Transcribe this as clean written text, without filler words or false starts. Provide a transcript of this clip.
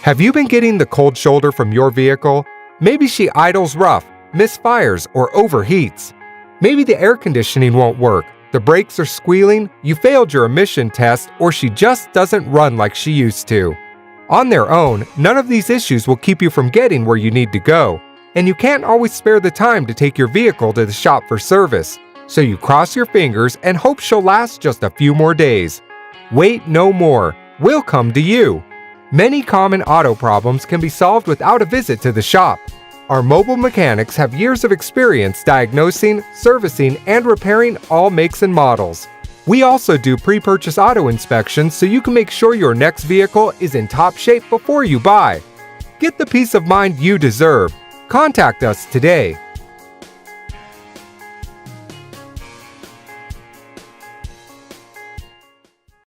Have you been getting the cold shoulder from your vehicle? Maybe she idles rough, misfires, or overheats. Maybe the air conditioning won't work, the brakes are squealing, you failed your emission test, or she just doesn't run like she used to. On their own, none of these issues will keep you from getting where you need to go, and you can't always spare the time to take your vehicle to the shop for service, so you cross your fingers and hope she'll last just a few more days. Wait no more, we'll come to you. Many common auto problems can be solved without a visit to the shop. Our mobile mechanics have years of experience diagnosing, servicing, and repairing all makes and models. We also do pre-purchase auto inspections so you can make sure your next vehicle is in top shape before you buy. Get the peace of mind you deserve. Contact us today.